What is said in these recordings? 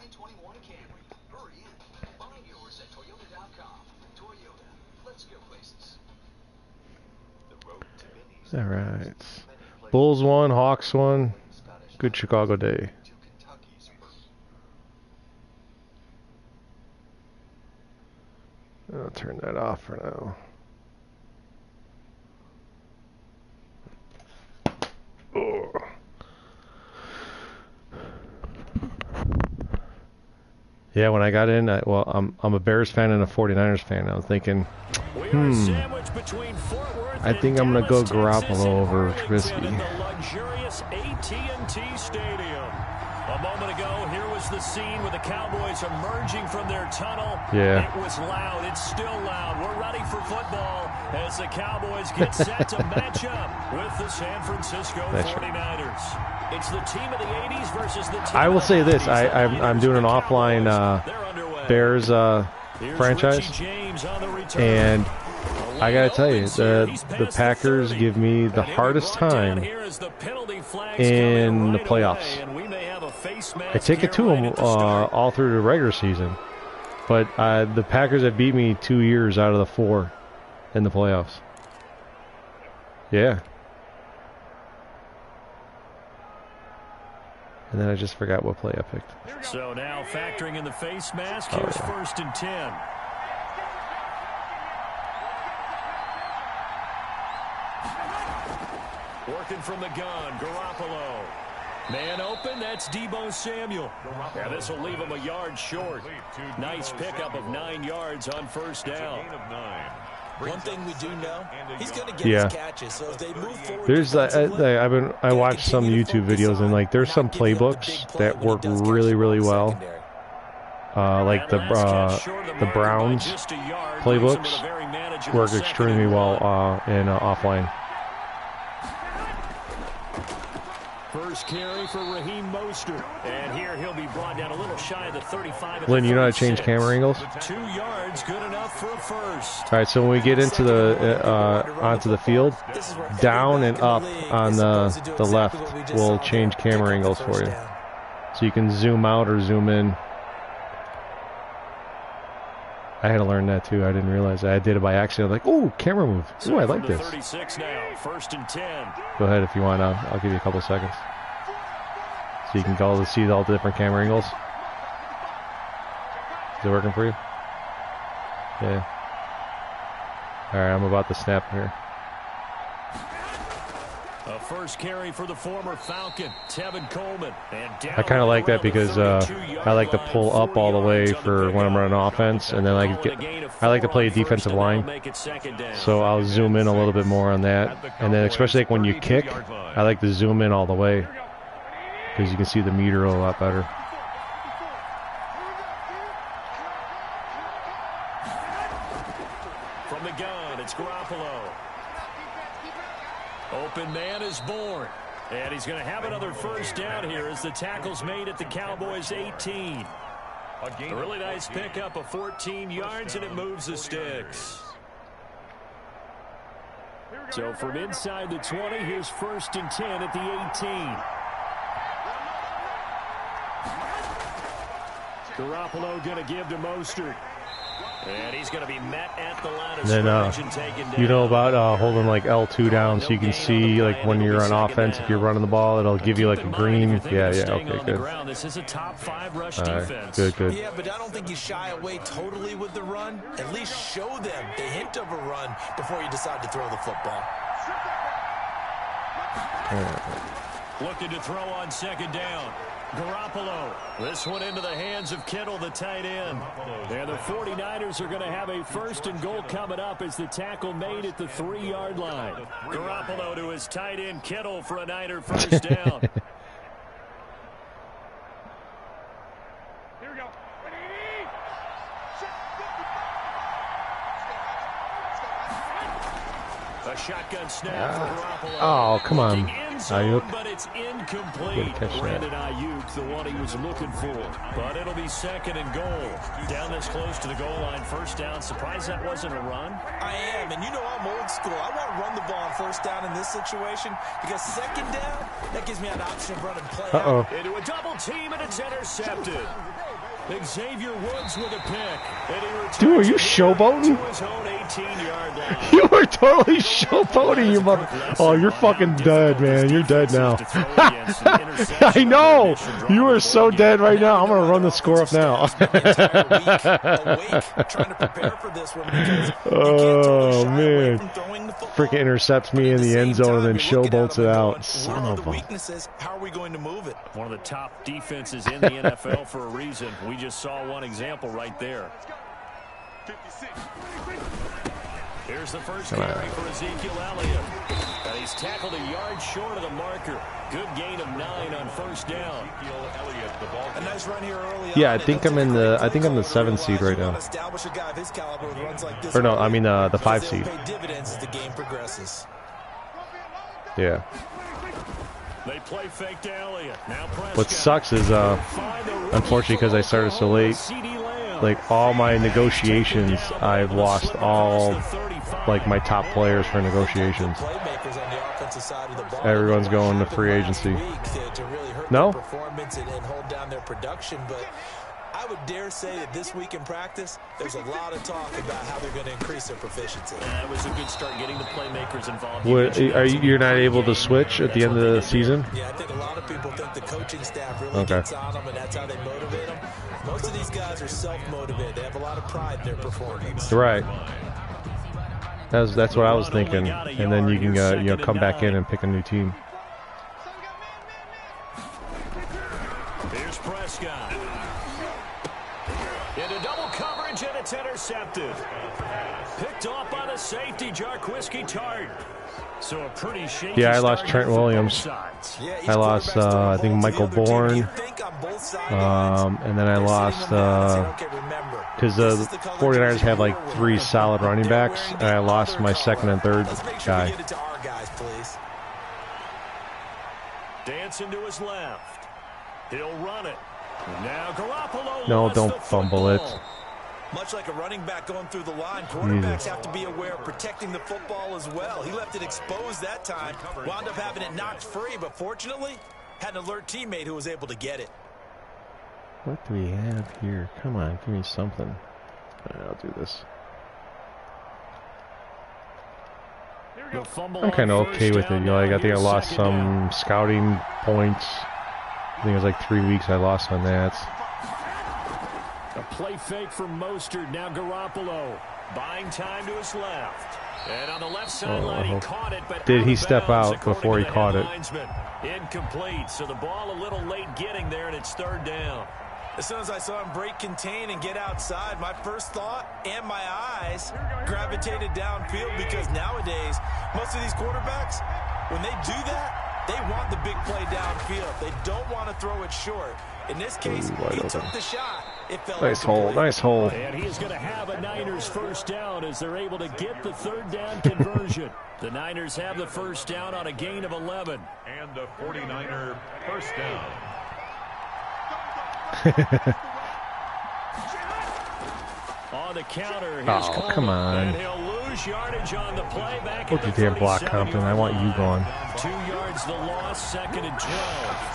2021 Camry. Hurry in. Find yours at Toyota.com. Toyota. Let's go places. All right. Bulls won, Hawks won. Good Chicago day. I'll turn that off for now. Oh. Yeah, when I got in, I'm a Bears fan and a 49ers fan. I was thinking, I think I'm gonna go Garoppolo over Trubisky. A moment ago, here was the scene with the Cowboys emerging from their tunnel. Yeah. It was loud. It's still loud. We're ready for football as the Cowboys get set to match up with the San Francisco 49ers. It's the team of the 80s versus the team I will of the say this. 90s. I'm doing an offline Bears franchise. And I got to tell you, the Packers give me the hardest time in the playoffs. I take it to them all through the regular season. But the Packers have beat me 2 years out of the 4 in the playoffs. Yeah. And then I just forgot what play I picked. So now factoring in the face mask, here's 1st and 10. Working from the gun, Garoppolo. Man open, that's Deebo Samuel. Yeah, this will leave him a yard short. Nice pickup of 9 yards on 1st down. One thing we do know, he's going to get his catches. So if they move forward, there's I watched some YouTube videos and like there's some playbooks that work really well. Like the Browns playbooks work extremely well in offline. First carry for Raheem Mostert. And here he'll be brought down a little shy of the 35. Lynn, you know how to change camera angles? 2 yards, good enough for a first. All right, so when we get into the onto the field, down and up on the left will change camera angles for you. So you can zoom out or zoom in. I had to learn that too. I didn't realize that. I did it by accident. I was like, oh, camera move. Oh, I like this. 36 now, 1st and 10. Go ahead if you want. I'll give you a couple of seconds. So you can go to see all the different camera angles. Is it working for you? Yeah. All right, I'm about to snap here. A first carry for the former Falcon, Tevin Coleman. And I kind of like that because I like to pull up all the way for when I'm running offense, and then I like to play a defensive line. So I'll zoom in a little bit more on that, and then especially like when you kick, I like to zoom in all the way because you can see the meter a lot better. From the gun, it's Garoppolo. Open man is born. And he's going to have another first down here as the tackle's made at the Cowboys 18. A really nice pickup of 14 yards, and it moves the sticks. So from inside the 20, here's 1st and 10 at the 18. Garoppolo going to give to Mostert. And he's going to be met at the line of scrimmage and taken down. You know about holding like L2 down so you can see like when you're on offense, if you're running the ball, it'll give you like a green. Yeah, okay, good. This is a top 5 rush defense. Good. Yeah, but I don't think you shy away totally with the run. At least show them the hint of a run before you decide to throw the football. Looking to throw on 2nd down. Garoppolo. This one into the hands of Kittle, the tight end. And the 49ers are going to have a 1st and goal coming up as the tackle made at the 3-yard line. Garoppolo to his tight end, Kittle, for a Niner first down. Here we go. A shotgun snap for Garoppolo. Oh, come on. Ayuk. But it's incomplete. Brandon Ayuk, the one he was looking for. But it'll be 2nd and goal. Down this close to the goal line, 1st down. Surprised that wasn't a run? I am, and you know I'm old school. I want to run the ball on 1st down in this situation because 2nd down, that gives me an option of running play. Into a double team, and it's intercepted. Xavier Woods with a pick. Dude, are you showboating? You are totally showboating, you mother. Oh, you're fucking dead, man. You're dead now. I know. You are so dead right now. I'm gonna run the score up now. Oh man. Freaking intercepts me in the end zone and then showboats it out. Son of a. How are we going to move it? One of the top defenses in the NFL for a reason. We just saw one example right there. Here's the first carry for Ezekiel Elliott. And he's tackled a yard short of the marker. Good gain of 9 on first down. A nice run here early. Yeah, I think I'm in the 7th seed right now. Or no, I mean the 5 seed. Yeah. They play fake to Elliott. Now what sucks is unfortunately because I started so late, like all my negotiations, I've lost all like my top players for negotiations. Everyone's going to free agency. No? I would dare say that this week in practice, there's a lot of talk about how they're going to increase their proficiency. That was a good start getting the playmakers involved. You're not able to switch at the end of the season? Yeah, I think a lot of people think the coaching staff really gets on them, and that's how they motivate them. Most of these guys are self-motivated. They have a lot of pride in their performance. Right. That's what I was thinking. And then you can come back in and pick a new team. Here's Prescott. Into double coverage, and it's intercepted. Picked off by the safety, Jarquiski Tart. So a pretty shaky. Yeah, I lost Trent Williams. I lost, I think, Michael Bourne. And then I lost, because the 49ers had like 3 solid running backs, and I lost my second and third guy. Dancing to his left. He'll run it. Now Garoppolo. No, don't fumble it. Much like a running back going through the line, quarterbacks have to be aware of protecting the football as well. He left it exposed that time, wound up having it knocked free, but fortunately, had an alert teammate who was able to get it. What do we have here? Come on, give me something. All right, I'll do this. I'm kind of okay with it. I think I lost some scouting points. I think it was like 3 weeks I lost on that. A play fake for Mostert. Now Garoppolo buying time to his left. And on the left sideline, he caught it, but did he step out before he caught it? Incomplete. So the ball a little late getting there, and it's third down. As soon as I saw him break contain and get outside, my first thought and my eyes gravitated downfield, because nowadays, most of these quarterbacks, when they do that, they want the big play downfield. They don't want to throw it short. In this case, he took the shot. It fell nice hole, nice hole. And he's going to have a Niners first down as they're able to get the third down conversion. The Niners have the first down on a gain of 11. And the 49er first down. On the counter, oh, come on. And he'll lose yardage on the play back. What's your damn block, Compton? I want you gone. 2 yards the loss, 2nd and 12.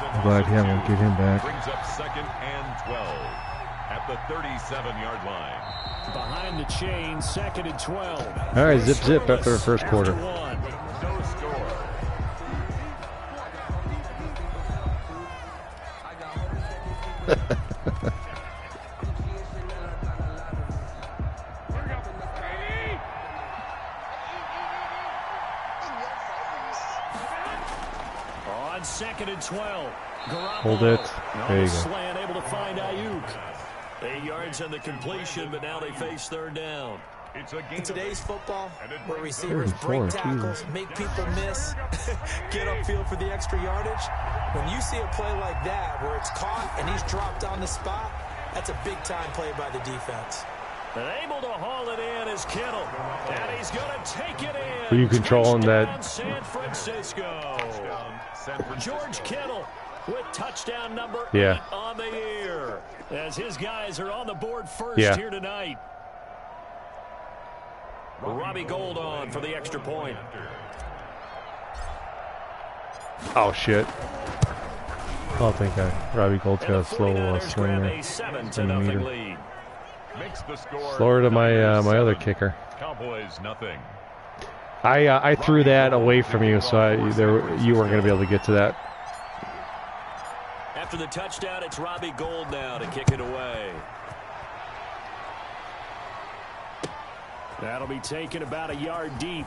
I'm glad I'm going to get him back. Brings up 2nd and 12 at the 37-yard line. Behind the chain, 2nd and 12. All right, zip after the first quarter. No score. On 2nd and 12. Hold it. There you go. Slant able to find Ayuk. 8 yards on the completion, but now they face third down. In today's football, where receivers break tackles, make people miss, get upfield for the extra yardage, when you see a play like that where it's caught and he's dropped on the spot, that's a big-time play by the defense. And able to haul it in is Kittle. And he's going to take it in. Were you controlling that? San Francisco. George Kittle with touchdown number 8 on the year. As his guys are on the board first here tonight. Robbie Gould on for the extra point. Oh, shit. Oh, thank God. Robbie Gold's got a slow swing there. In the meter. Makes the score Slower to my my other kicker. Cowboys nothing. I threw that away from you, so you weren't going to be able to get to that. After the touchdown, it's Robbie Gold now to kick it away. That'll be taken about a yard deep.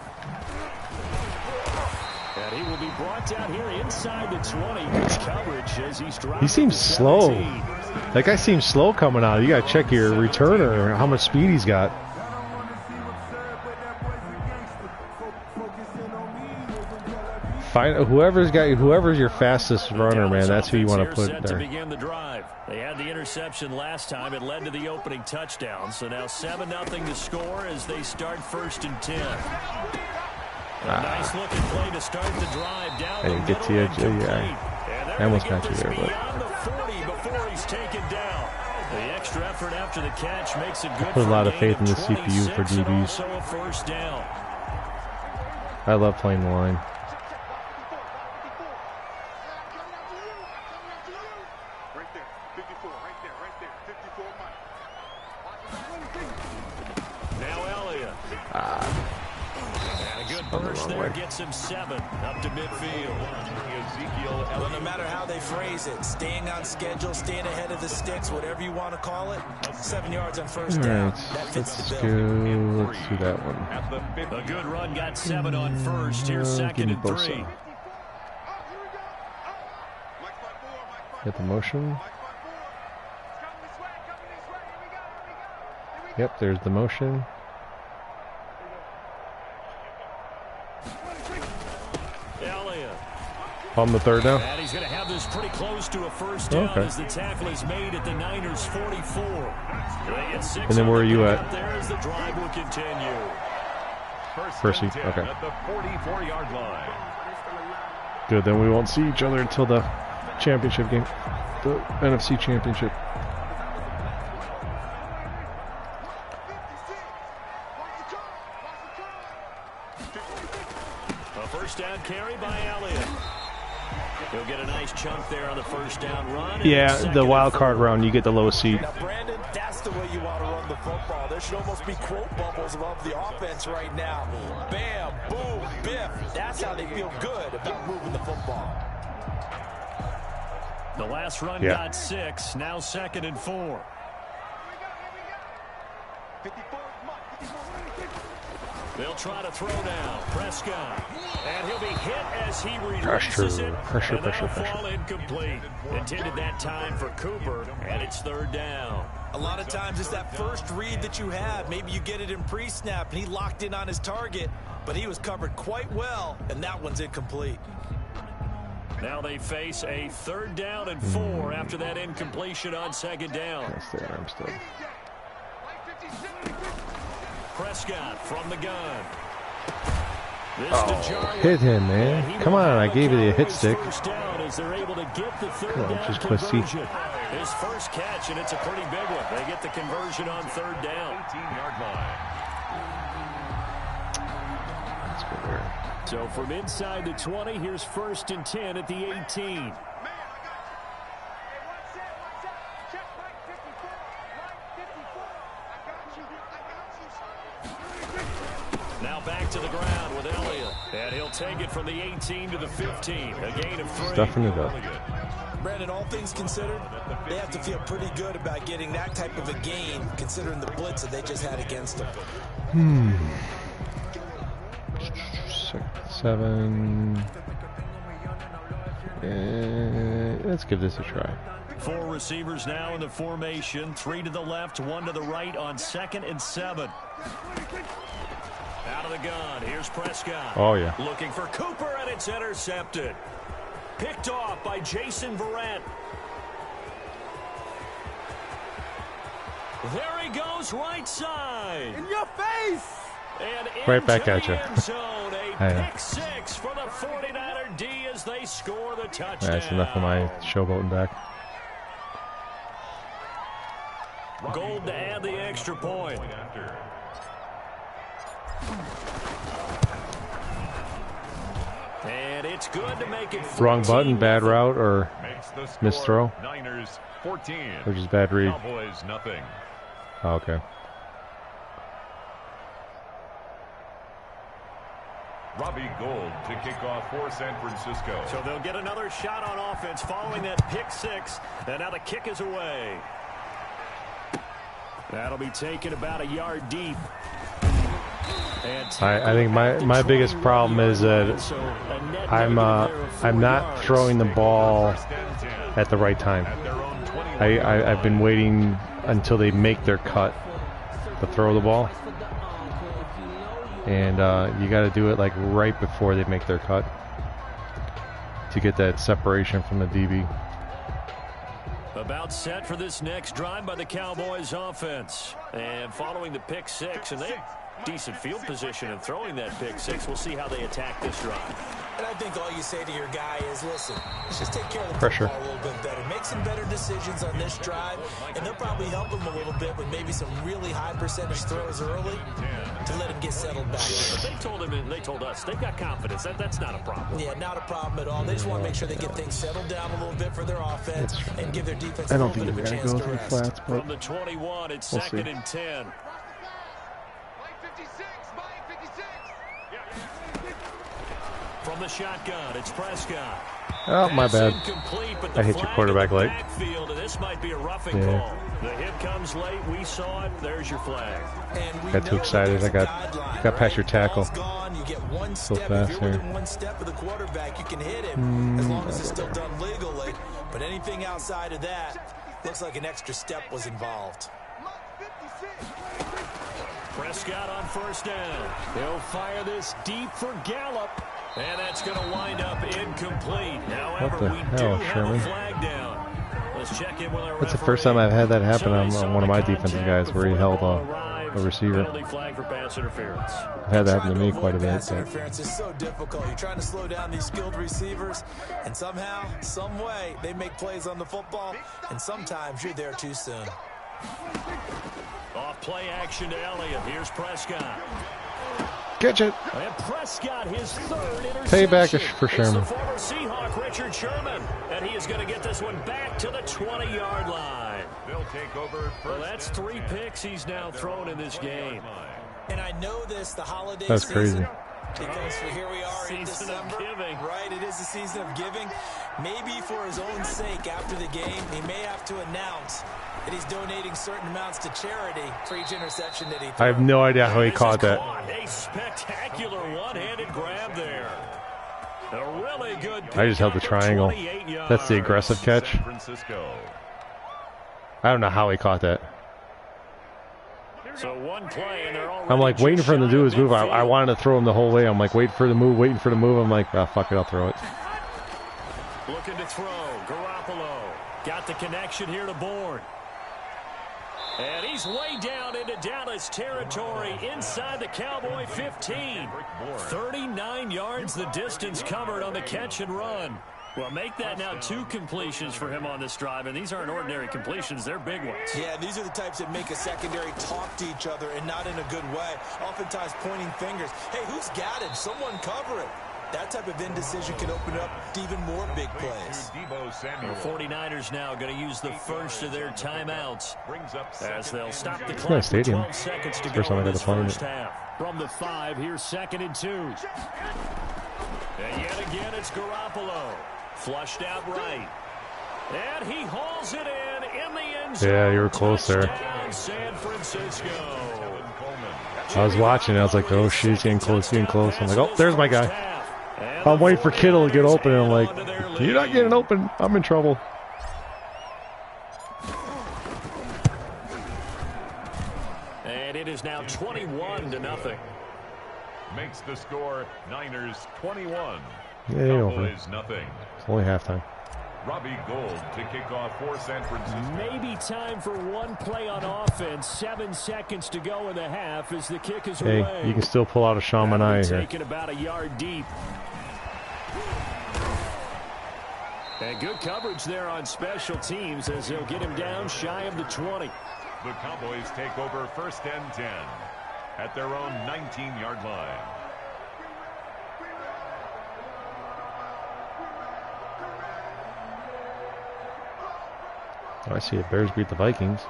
And he will be brought down here inside the 20. Good coverage as he's driving. He seems slow. 17. That guy seems slow coming out. You got to check your returner, how much speed he's got. Find whoever's your fastest runner, man. That's who you want to put there. To begin the drive. They had the interception last time. It led to the opening touchdown. So now 7-0 to score as they start 1st and 10. A nice looking play to start the drive down. I didn't get to you. Yeah, I almost got you there, but beyond the 40 before he's taken down. The extra effort after the catch makes it good. I put a lot of faith in the CPU for DBs. Also a 1st down. I love playing the line. Gets him 7 up to midfield. Well, no matter how they phrase it, staying on schedule, staying ahead of the sticks, whatever you want to call it, 7 yards on 1st down. That fits the bill. Let's do that one. A good run got 7 on 1st. Here's 2nd and 3. Get the motion. Yep, there's the motion. On the 3rd now. And he's going to have this pretty close to a 1st down as the tackle is made at the Niners 44. And then where are you at? There as the drive will continue. First seat. Okay. At the 44-yard line. Good. Then we won't see each other until the championship game, the NFC Championship. A 1st down carry by Elliott. He'll get a nice chunk there on the 1st down run. Yeah, the wild card round, you get the lowest seed. Now, Brandon, that's the way you want to run the football. There should almost be quote bubbles above the offense right now. Bam, boom, biff. That's how they feel good about moving the football. The last run got 6. Now 2nd and 4. They'll try to throw now. Prescott. And he'll be hit as he releases it. Pressure. Fall incomplete. Intended that time for Cooper, and it's 3rd down. A lot of times it's that first read that you have. Maybe you get it in pre-snap, and he locked in on his target, but he was covered quite well, and that one's incomplete. Now they face a 3rd down and 4 after that incompletion on 2nd down. That's there, I'm still. Prescott from the gun. Hit him, man. Come on, I gave you the hit stick. Come on, just pussy. His first catch, and it's a pretty big one. They get the conversion on 3rd down. 18-yard line. Let's go there. So from inside the 20, here's 1st and 10 at the 18. Now back to the ground with Elliott. And he'll take it from the 18 to the 15. A gain of 3. Stuffing it up. Brandon, all things considered, they have to feel pretty good about getting that type of a gain, considering the blitz that they just had against them. 6, 7. Let's give this a try. 4 receivers now in the formation. 3 to the left, 1 to the right on 2nd and 7. Out of the gun, here's Prescott. Oh, yeah. Looking for Cooper, and it's intercepted. Picked off by Jason Verrett. There he goes, right side. In your face! And right back at you. Zone, a pick 6 for the 49er D as they score the touchdown. That's enough of my showboating back. Gold to add the extra point. And it It's good to make it Wrong button, bad route, or missed throw? Niners 14. Or just bad read? Cowboys nothing. Oh, okay. Robbie Gould to kick off for San Francisco. So they'll get another shot on offense following that pick six. And now the kick is away. That'll be taken about a yard deep. I think my biggest problem is that I'm not throwing the ball at the right time. I've been waiting until they make their cut to throw the ball, and you got to do it like right before they make their cut to get that separation from the DB. About set for this next drive by the Cowboys offense, and following the pick six, and they have decent field position and throwing that pick six. We'll see how they attack this drive. And I think all you say to your guy is, listen, let's just take care of the Pressure. football a little bit better. Make some better decisions on this drive, and they'll probably help him a little bit with maybe some really high percentage throws early to let him get settled back. But they told him, and they told us, they've got confidence. That's not a problem. Yeah, not a problem at all. They just want to make sure they get things settled down a little bit for their offense and give their defense I a don't little think bit you're of a gonna chance go to through rest. flats, but From the 21, it's we'll second see. and 10. From the shotgun, it's Prescott. Oh, my bad. Incomplete, but I hit your quarterback late. Backfield, and this might be a roughing Yeah. call. The hit comes late. We saw it. There's your flag. And we Got too know excited. that I got guideline, past your tackle. Ball's gone. You get one So step. fast If you're here. within one step of the quarterback, you can hit him as long as it's still done legally. But anything outside of that, looks like an extra step was involved. Prescott on first down. He'll fire this deep for Gallup. And that's going to wind up incomplete. However, What the we hell, do have a Sherman? flag down. Let's check in with our That's the first time I've had that happen on one of my defensive guys where he held a receiver. Penalty flag for pass interference. I've had that happen to me Trying quite a avoid bit. pass But interference is so difficult. You're trying to slow down these skilled receivers, and somehow, some way, they make plays on the football, and sometimes you're there too soon. Off play action to Elliott. Here's Prescott. catch it. And Prescott, his third interception. Payback for It's Sherman. the former Seahawk, Richard Sherman. And he is going to get this one back to the 20-yard line. They'll take over first. Well, that's 3 picks he's now thrown in this game. And I know this, the holiday That's season, crazy. because here we are in Season of December. giving. Right, it is the season of giving. Maybe for his own sake after the game, he may have to announce that he's donating certain amounts to charity for each interception that he throws. I have no idea how he This caught is that. caught. A spectacular one-handed grab there. A really good I just held the pick triangle. 28 That's the yards. aggressive catch. San Francisco. I don't know how he caught that. So one play, and they're already I'm like waiting for him to do his move. I midfield. wanted to throw him the whole way. I'm like waiting for the move, waiting for the move. I'm like, ah, fuck it, I'll throw it. Looking to throw. Garoppolo got the connection here to Bourne. And he's way down into Dallas territory inside the Cowboy 15. 39 yards the distance covered on the catch and run. Well, make that now 2 completions for him on this drive, and these aren't ordinary completions. They're big ones. Yeah, these are the types that make a secondary talk to each other and not in a good way. Oftentimes pointing fingers. Hey, who's got him? Someone cover it. That type of indecision can open up to even more big plays. Deebo Samuel. The 49ers now going to use the first of their timeouts Brings up as second they'll and stop the nice clock with stadium. 12 seconds to First go time I in got this to play in first it. half. From the 5, here's 2nd and 2. And yet again, it's Garoppolo. Flushed out right. And he hauls it in the end zone. Yeah, you were close there. Touchdown, San Francisco. I was watching. I was like, oh shit, he's getting close, getting close. I'm like, oh, there's my guy. I'm waiting for Kittle to get open, and I'm like, you're not getting open. I'm in trouble. And it is now 21-0. Makes the score Niners 21. Yeah, ain't over. Cowboys nothing. It's only halftime. Robbie Gould to kick off for San Francisco. Maybe time for one play on offense. 7 seconds to go in the half as the kick is Hey, away. you can still pull out a Sean Mania here. Taken about a yard deep. And good coverage there on special teams as they'll get him down shy of the 20. The Cowboys take over first and 10 at their own 19-yard line. I see it. Bears beat the Vikings.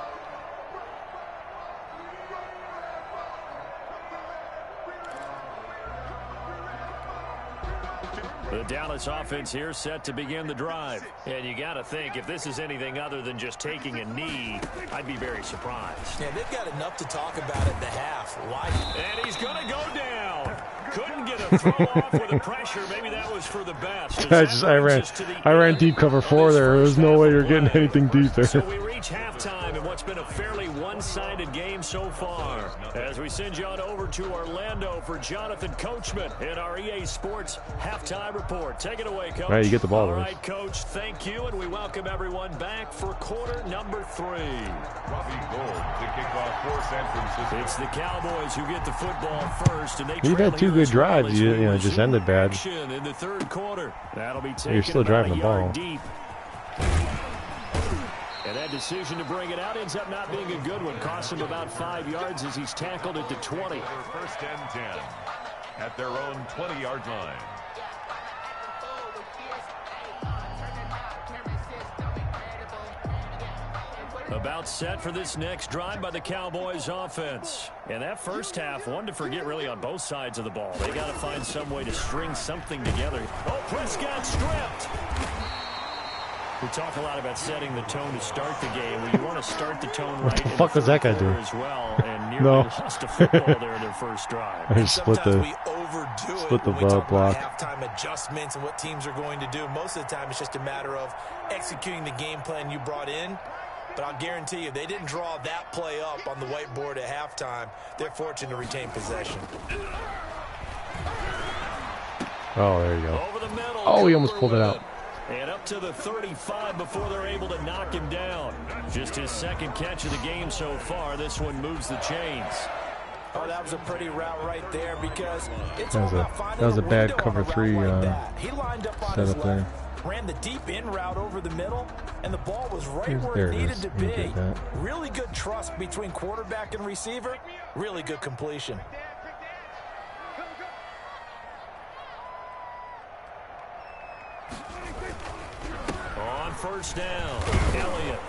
The Dallas offense here set to begin the drive. And you got to think, if this is anything other than just taking a knee, I'd be very surprised. Yeah, they've got enough to talk about at the half. Why? And he's going to go down. Couldn't get a throw off with the pressure. Maybe that was for the best. I ran deep cover 4 there. There's no way you're getting anything deep there. So we reach halftime in what's been a fairly one-sided game so far. As we send you on over to Orlando for Jonathan Coachman in our EA Sports halftime report. Take it away, Coach. All right, you get the ball. All right, Coach, thank you, and we welcome everyone back for quarter number 3. Robbie Gould to kick off for San Francisco. It's the Cowboys who get the football first, and they You've had 2 good drives. You know, just ended bad. In the third quarter. That'll be taken. You're still driving the ball. Deep. And that decision to bring it out ends up not being a good one. Cost him about 5 yards as he's tackled it to 20. First and 10 at their own 20-yard line. About set for this next drive by the Cowboys offense. And that first half, one to forget really on both sides of the ball. They got to find some way to string something together. Oh, Prescott stripped. We talk a lot about setting the tone to start the game. Well, you want to start the tone right. What the fuck does that guy do? As well, and nearly lost a football there in their first drive. I split the block. Halftime adjustments and what teams are going to do. Most of the time, it's just a matter of executing the game plan you brought in. But I'll guarantee you, they didn't draw that play up on the whiteboard at halftime. They're fortunate to retain possession. Oh, there you go. Over the middle, oh, he almost pulled it out. And up to the 35 before they're able to knock him down. Just his second catch of the game so far. This one moves the chains. Oh, that was a pretty route right there because it's that was a bad cover 3 he lined up on setup there. Ran the deep in route over the middle, and the ball was right where it needed to be. Really good trust between quarterback and receiver. Really good completion. On first down, Elliott.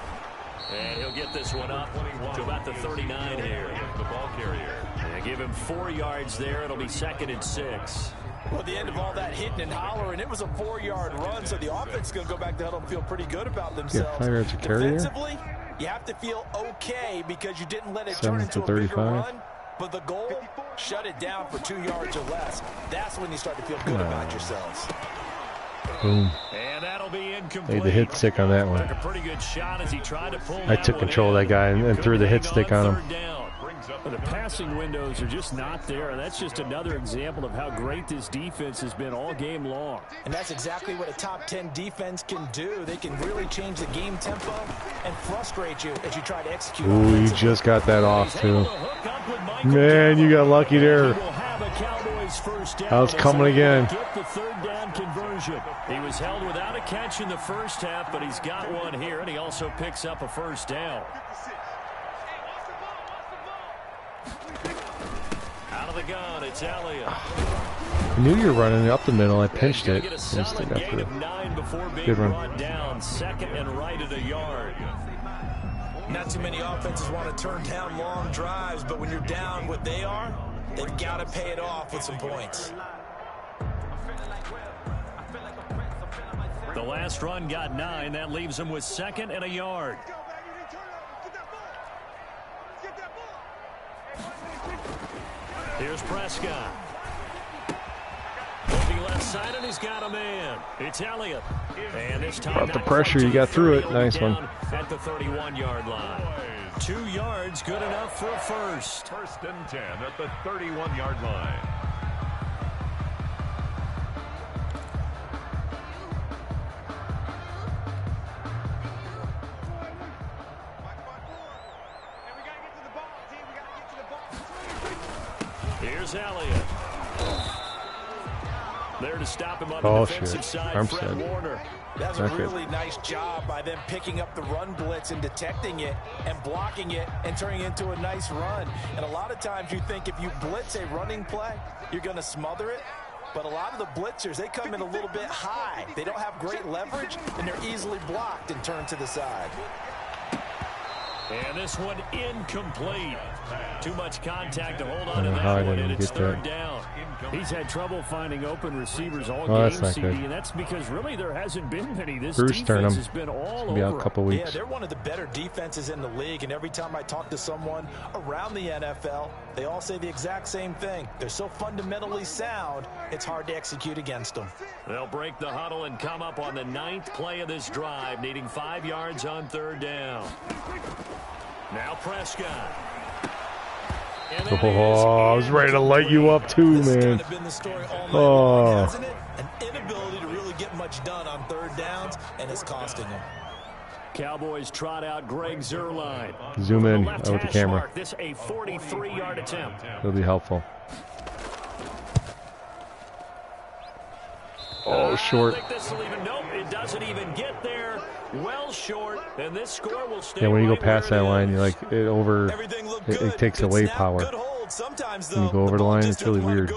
And he'll get this one up to about the 39 here. The ball carrier. And give him 4 yards there. It'll be 2nd and 6. Well, at the end of all that hitting and hollering, it was a 4-yard run, so the offense is going to go back to huddle and feel pretty good about themselves. Defensively, you have to feel okay because you didn't let it turn into a bigger run. But the goal, shut it down for 2 yards or less. That's when you start to feel good about yourselves. Boom. And that'll be incomplete. Made the hit stick on that one. Took a pretty good shot as he tried to pull I took control of that guy and threw the hit stick on him. The passing windows are just not there, and that's just another example of how great this defense has been all game long. And that's exactly what a top 10 defense can do. They can really change the game tempo and frustrate you as you try to execute. Ooh, he just got that off, too. Man, you got lucky there. I was coming again. Get the third down conversion. He was held without a catch in the first half, but he's got one here, and he also picks up a first down. Out of the gun, it's Elliott. I knew you were running up the middle. I pinched it. Get a solid gain of 9 before being brought down. 2nd and right at a yard. Not too many offenses want to turn down long drives, but when you're down what they are, they've got to pay it off with some points. The last run got 9. That leaves him with 2nd and a yard. Here's Prescott. Looking left side, and he's got a man. It's Elliott. And this time the pressure, you got through it. Nice one. At the 31-yard line. 2 yards, good enough for a first. 1st and 10 at the 31-yard line. Here's Elliott. There to stop him on the defensive side, Fred Warner. That's a really nice job by them picking up the run blitz and detecting it and blocking it and turning it into a nice run. And a lot of times you think if you blitz a running play, you're going to smother it. But a lot of the blitzers, they come in a little bit high. They don't have great leverage, and they're easily blocked and turned to the side. And this one incomplete. Too much contact to hold on to how I that one, didn't and it's get third that. down. He's had trouble finding open receivers all That's game, not CD, good. and that's because really there hasn't been many. This Bruce defense has been all over. Be out a couple weeks. Yeah, they're one of the better defenses in the league, and every time I talk to someone around the NFL, they all say the exact same thing. They're so fundamentally sound, it's hard to execute against them. They'll break the huddle and come up on the 9th play of this drive, needing 5 yards on third down. Now Prescott. Oh, I was ready to light you up too, This has man. kind of been the story all night long, hasn't it? An inability to really get much done on third downs, and it's costing them. Cowboys trot out Greg Zuerlein. Zoom in Left with the hash camera. mark. This a 43-yard attempt. It'll be helpful. Oh, short. I think this will even, nope, it doesn't even get there. Well short, and this score will stay. Yeah, when you go right past where that it line, is. you're like it takes away power. When you go over the line, it's really weird.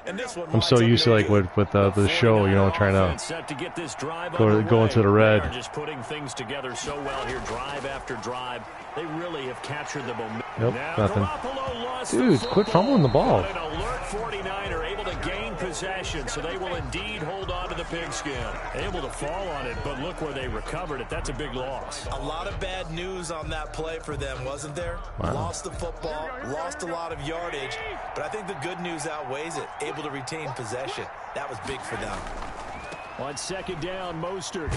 I'm so used to like with the show, you know, trying to go into the red. They're just putting things together so well here, drive after drive. They really have captured the momentum. Nope, Now, nothing. Garoppolo lost Dude, the quit football, fumbling the ball. but an alert 49er able to gain possession, so they will indeed hold on to the pigskin. Able to fall on it, but look where they recovered it. That's a big loss. A lot of bad news on that play for them, wasn't there? Wow. Lost the football, lost a lot of yardage, but I think the good news outweighs it. Able to retain possession. That was big for them. On second down, Mostert.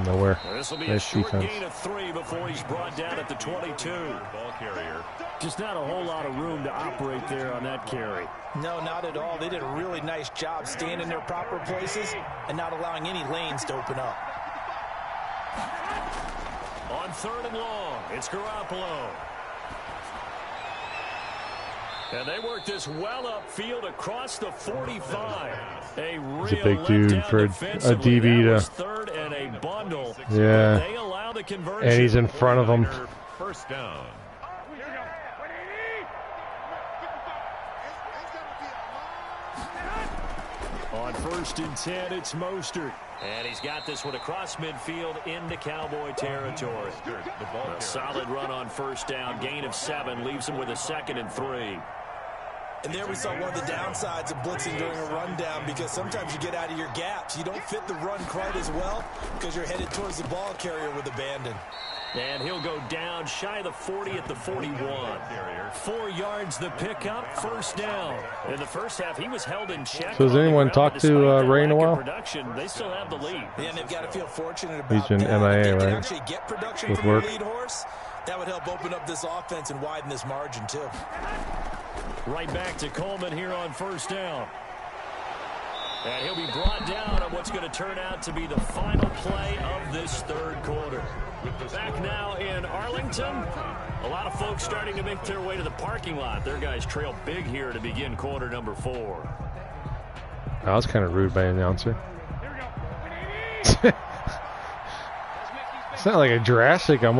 Nowhere. This will be a Nice short defense. gain of 3 before he's brought down at the 22. Ball carrier. Just not a whole lot of room to operate there on that carry. No, not at all. They did a really nice job staying in their proper places and not allowing any lanes to open up. On third and long, it's Garoppolo. And they work this well upfield across the 45. He's a big dude for a DB to. Third and a bundle. Yeah. They allow the conversion. And he's in front of him. First down. On 1st and 10, it's Mostert. And he's got this one across midfield into Cowboy territory. A solid run on first down. Gain of 7 leaves him with a 2nd and 3. And there we saw one of the downsides of blitzing during a rundown, because sometimes you get out of your gaps. You don't fit the run quite as well because you're headed towards the ball carrier with abandon. And he'll go down shy of the 40 at the 41. 4 yards the pickup, first down. In the first half, he was held in check. So has anyone talked to Ray in a while? Production, they still have the lead. Yeah, and they've got to feel fortunate about He's been that. MIA, If they can right? actually get production With from work. the lead horse, that would help open up this offense and widen this margin too. Right back to Coleman here on first down. And he'll be brought down on what's going to turn out to be the final play of this third quarter. Back now in Arlington. A lot of folks starting to make their way to the parking lot. Their guys trail big here to begin quarter number 4. That was kind of rude by an announcer. It's not like a drastic. I'm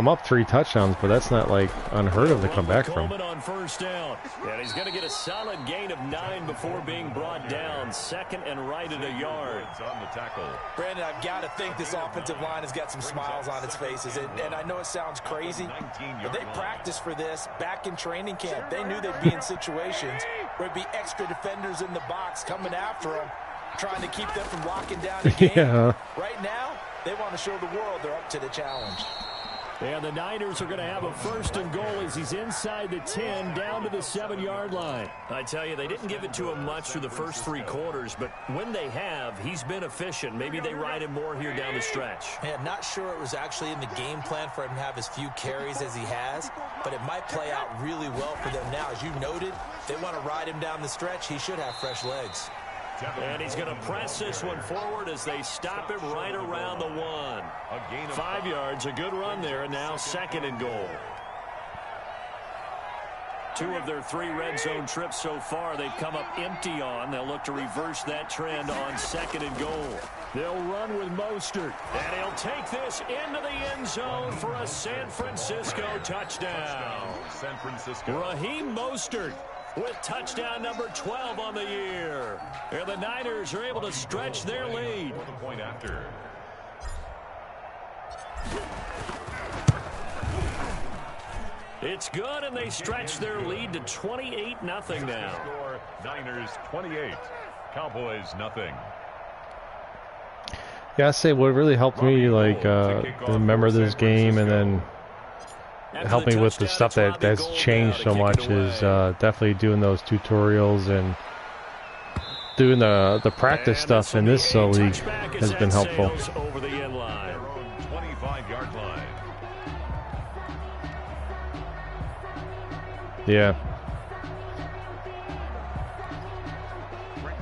up 3 touchdowns, but that's not like unheard of to come back from. Coleman on first down. And he's going to get a solid gain of 9 before being brought down. 2nd and right at a yard. On the tackle. Brandon, I've got to think this offensive line has got some smiles on its faces. And I know it sounds crazy, but they practiced for this back in training camp. They knew they'd be in situations where there'd be extra defenders in the box coming after them, trying to keep them from locking down the game. Yeah. Right now, they want to show the world they're up to the challenge. And the Niners are going to have a 1st and goal as he's inside the 10 down to the 7-yard line. I tell you, they didn't give it to him much through the first 3 quarters, but when they have, he's been efficient. Maybe they ride him more here down the stretch. Man, not sure it was actually in the game plan for him to have as few carries as he has, but it might play out really well for them now. As you noted, they want to ride him down the stretch. He should have fresh legs. And he's going to press this one forward as they stop him right around the 1. 5 yards, a good run there, and now 2nd and goal. 2 of their 3 red zone trips so far they've come up empty on. They'll look to reverse that trend on 2nd and goal. They'll run with Mostert, and he'll take this into the end zone for a San Francisco touchdown. San Francisco. Raheem Mostert with touchdown number 12 on the year. And the Niners are able to stretch their lead. For the point after. It's good, and they stretch their lead to 28-0 now. Score Niners 28, Cowboys nothing. Yeah, I say what really helped me like remember this game and then help me with the stuff that's changed so much is definitely doing those tutorials and doing the practice stuff in this league has been helpful. Over the end line. 25-yard line. Yeah.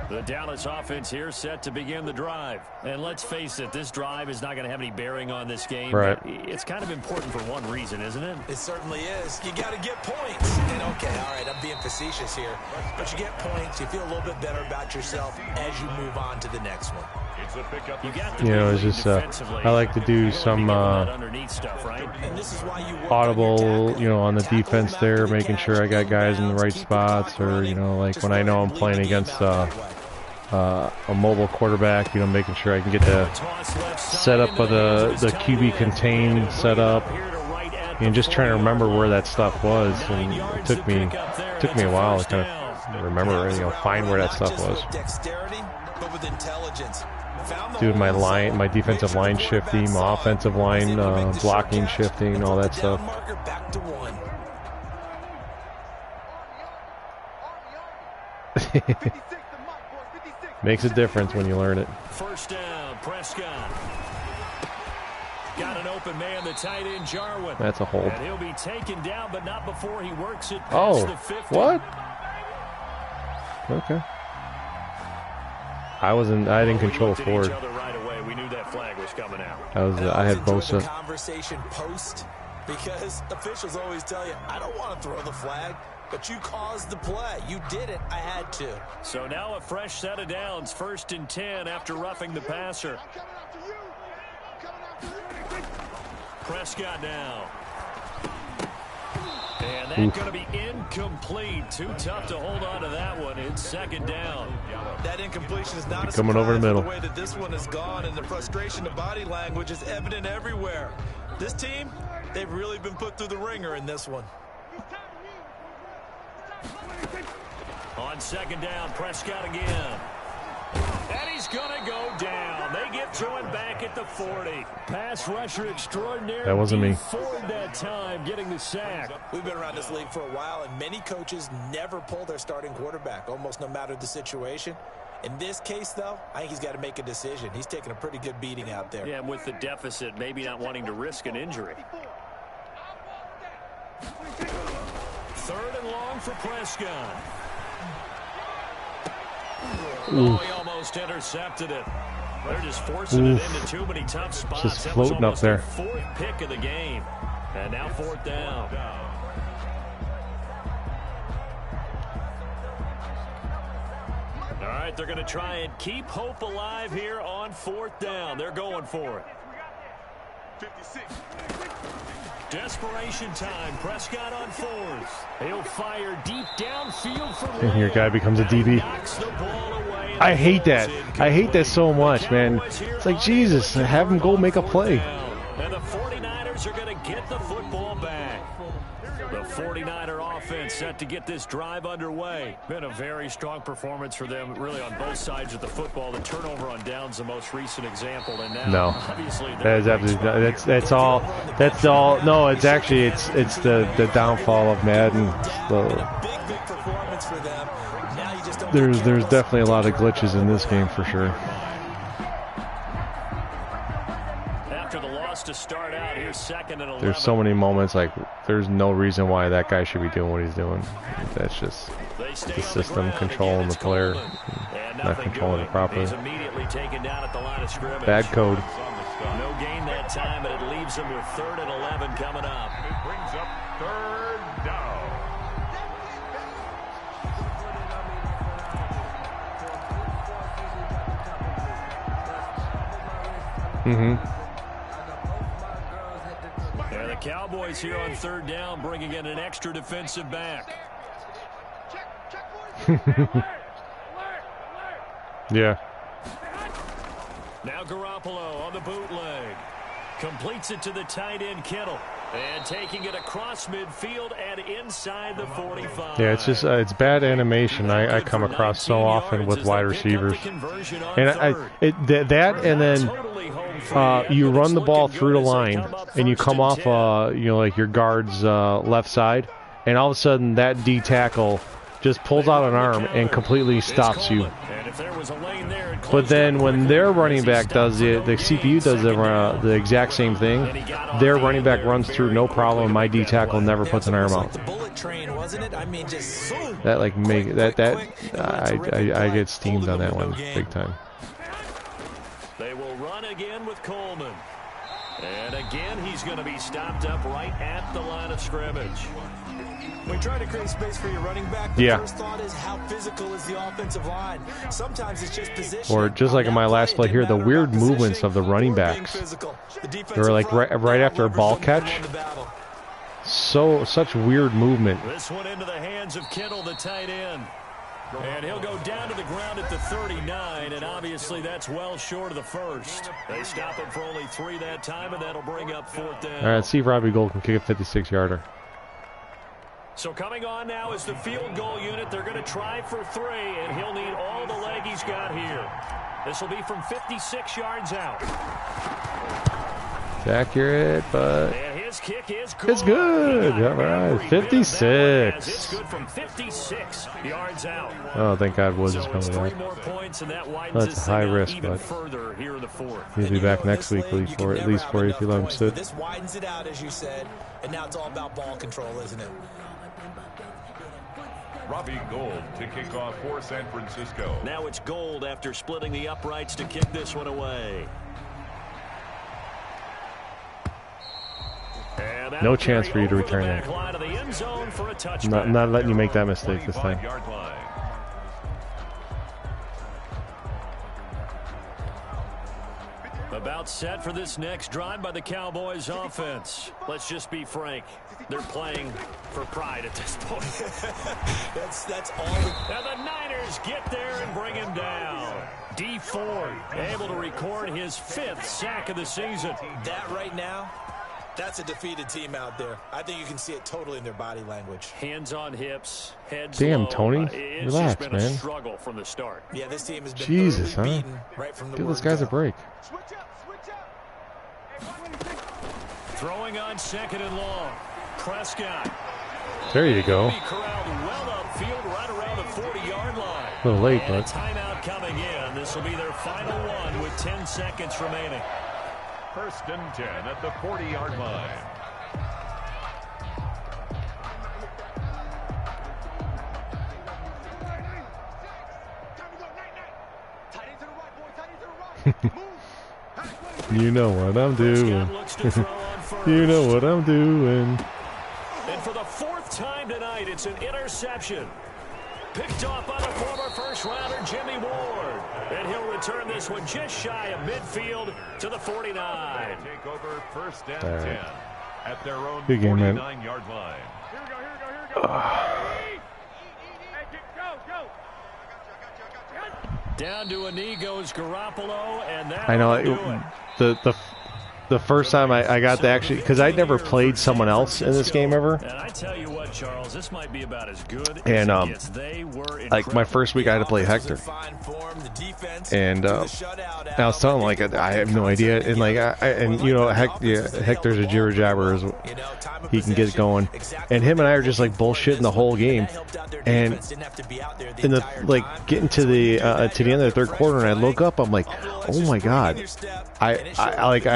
The Dallas offense here set to begin the drive. And let's face it, this drive is not going to have any bearing on this game. Right. It's kind of important for one reason, isn't it? It certainly is. You got to get points. And okay, all right, I'm being facetious here. But you get points, you feel a little bit better about yourself as you move on to the next one. It's a pickup. It's just I like to do some stuff, right? And this is why you audible, on the defense there, making sure I got guys in the right spots, or like when I know I'm playing against a mobile quarterback, making sure I can get the setup of the QB contain set up, and just trying to remember where that stuff was. And it took me a while to kind of remember, find where that stuff was. Doing my defensive line shifting, my offensive line blocking shifting, all that stuff. Makes a difference when you learn it. First down, Prescott. Got an open man, the tight end, Jarwin. That's a hold. And he'll be taken down, but not before he works it past the 50. What? Okay. I didn't control forward. Right away. We knew that flag was coming out. I had Bosa. Conversation post, because officials always tell you, I don't want to throw the flag, but you caused the play. You did it. I had to. So now a fresh set of downs, 1st and 10 after roughing the passer. Prescott now. And that's going to be incomplete. Too tough to hold on to that one. It's 2nd down. That incompletion is not a coming over the middle. The way that this one is gone, and the frustration of body language is evident everywhere. This team, they've really been put through the ringer in this one. On 2nd down, Prescott again. And he's going to go down. They get to him back at the 40. Pass rusher extraordinaire. That wasn't me. Ford that time getting the sack. We've been around this league for a while, and many coaches never pull their starting quarterback, almost no matter the situation. In this case, though, I think he's got to make a decision. He's taking a pretty good beating out there. Yeah, and with the deficit, maybe not wanting to risk an injury. 3rd and long for Prescott. Oh, he almost intercepted it. They're just forcing it into too many tough spots. Just floating up there. 4th pick of the game. And now 4th down. All right, they're going to try and keep hope alive here on 4th down. They're going for it. 56. Desperation time. Prescott on 4th. He'll fire deep downfield for And your guy becomes a DB. I hate that. I hate that so much, man. It's like, Jesus, have him go make a play. And the 49ers are going to get the football back. The 49er offense set to get this drive underway. Been a very strong performance for them, really, on both sides of the football. The turnover on downs, the most recent example. And now, no, obviously, that is absolutely that's all. That's all. No, it's actually it's the downfall of Madden. Big performance for them. Now you just don't there's definitely a lot of glitches in this game for sure. After the loss to start out, here's 2nd and 11. There's so many moments like there's no reason why that guy should be doing what he's doing. That's just the system controlling the player, not controlling it properly. He's immediately taken down at the line of scrimmage. Bad code. No gain that time, but it leaves him with 3rd and 11 coming up. It brings up 3rd down. And the Cowboys here on 3rd down, bringing in an extra defensive back. Yeah. Now Garoppolo on the bootleg. Completes it to the tight end, Kittle. And taking it across midfield and inside the 45. Yeah, it's just it's bad animation. I come across so often with wide receivers, and and then you run the ball through the line, and you come off like your guard's left side, and all of a sudden that D tackle just pulls out an arm and completely stops you. But then when their running back does it, the CPU does the exact same thing. Their running back runs through no problem. My D tackle never puts an arm out. That I get steamed on that one big time. They will run again with Coleman. And again, he's going to be stopped up right at the line of scrimmage. When you try to create space for your running back, the first thought is how physical is the offensive line. Sometimes it's just position. Or just like in my last play here, the weird movements of the running backs. They're like right after a ball catch. Such weird movement. This one into the hands of Kittle, the tight end. And he'll go down to the ground at the 39, and obviously that's well short of the first. They stop him for only 3 that time, and that'll bring up 4th down. All right, let's see if Robbie Gould can kick a 56-yarder. So coming on now is the field goal unit. They're going to try for 3, and he'll need all the leg he's got here. This will be from 56 yards out. It's accurate, but and his kick is good. It's good. All right, 56. It's good from 56 yards out. Oh, thank God Woods is coming back. That's a high risk, but he'll be back next week at least for you if you let him sit. This widens it out, as you said, and now it's all about ball control, isn't it? Robbie Gould to kick off for San Francisco. Now it's Gould after splitting the uprights to kick this one away. No chance for you to return that. Not letting you make that mistake this time. About set for this next drive by the Cowboys offense. Let's just be frank. They're playing for pride at this point. that's all. And the Niners get there and bring him down. D Ford able to record his 5th sack of the season. That right now, that's a defeated team out there. I think you can see it totally in their body language. Hands on hips, heads Damn, low. Tony. It's Relax, just been man. A struggle from the start. Yeah, this team has been Jesus, beaten right from the Give word those guys go. a break. Throwing on 2nd and long. Prescott. There you go. Corralled well upfield, right around the 40-yard line. A little late, and but a timeout coming in. This will be their final one with 10 seconds remaining. 1st and 10 at the 40-yard line. You know what I'm doing. You know what I'm doing. And for the 4th time tonight, it's an interception. Picked off by the former first-rounder Jimmy Ward. And he'll return this one just shy of midfield to the 49. Take over 1st and 10 at their own 49-yard line. Down to a knee goes Garoppolo, and that I know the first time I got to actually, because I'd never played someone else in this game ever. And I tell you what, Charles, this might be about as good And as it gets. They were like my first week, I had to play Hector, and I was telling him like I have no idea, and like Hector's a jibber jabber, he can get it going, and him and I are just like bullshitting the whole game, and in the getting to the end of the 3rd quarter, and I look up, I'm like, oh my God, I think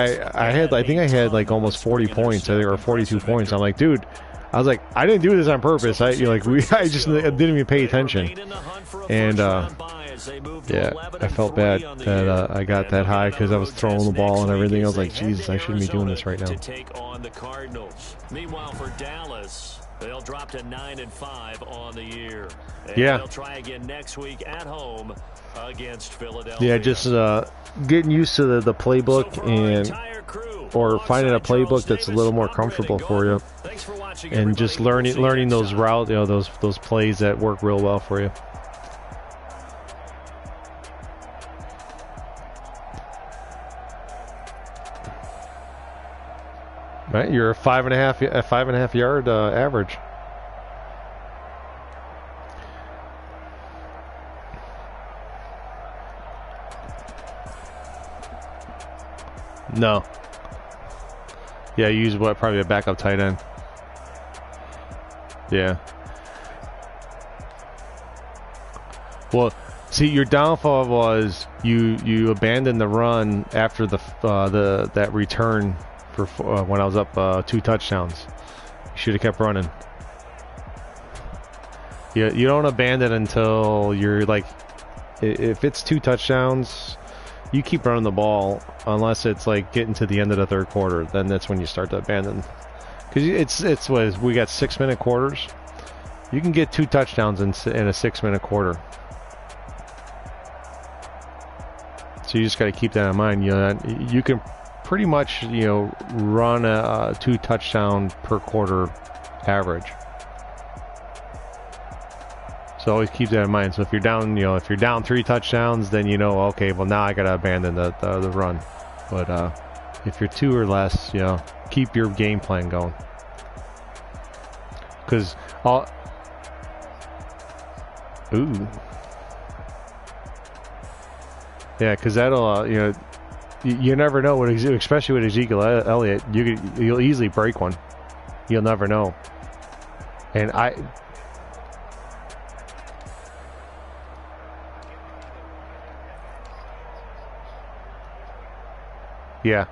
I had like almost 40 points, or 42 points. I'm like, dude, I was like, I didn't do this on purpose. I just didn't even pay attention, and yeah, I felt bad that I got that high because I was throwing the ball and everything. I was like, Jesus, I shouldn't be doing this right now. To take on the Cardinals. Meanwhile, for Dallas, they'll drop to 9-5 on the year. And they'll try again next week at home against Philadelphia. Yeah, just getting used to the playbook or finding a playbook that's a little more comfortable for you, and just learning those routes, those plays that work real well for you. Right, you're a 5.5 yard average. No. Yeah, you use what? Probably a backup tight end. Yeah. Well, see, your downfall was you abandoned the run after that return for when I was up 2 touchdowns. You should have kept running. You don't abandon until you're like, if it's 2 touchdowns, you keep running the ball unless it's like getting to the end of the third quarter. Then that's when you start to abandon. Because it's what we got 6-minute quarters. You can get 2 touchdowns in a 6-minute quarter. So you just got to keep that in mind. You can pretty much run a 2 touchdown per quarter average. So always keep that in mind. So if you're down, if you're down 3 touchdowns, then okay, well now I got to abandon the run. But if you're 2 or less, keep your game plan going. Because yeah, because that'll you never know what, especially with Ezekiel Elliott, you'll easily break one. You'll never know. And yeah.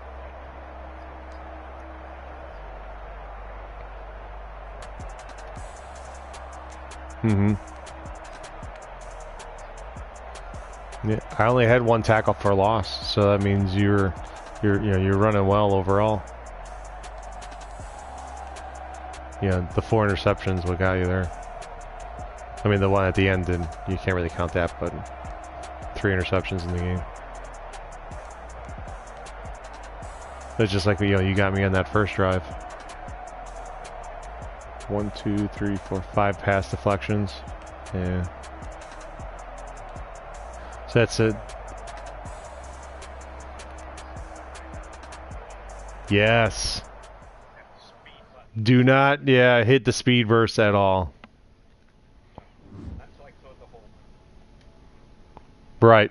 Yeah, I only had 1 tackle for loss, so that means you're running well overall. The 4 interceptions what got you there. I mean, the one at the end, you can't really count that, but 3 interceptions in the game. It's just like you got me on that first drive. 1, 2, 3, 4, 5 pass deflections. Yeah. So that's it. Yes. Do not, hit the speed burst at all. Right.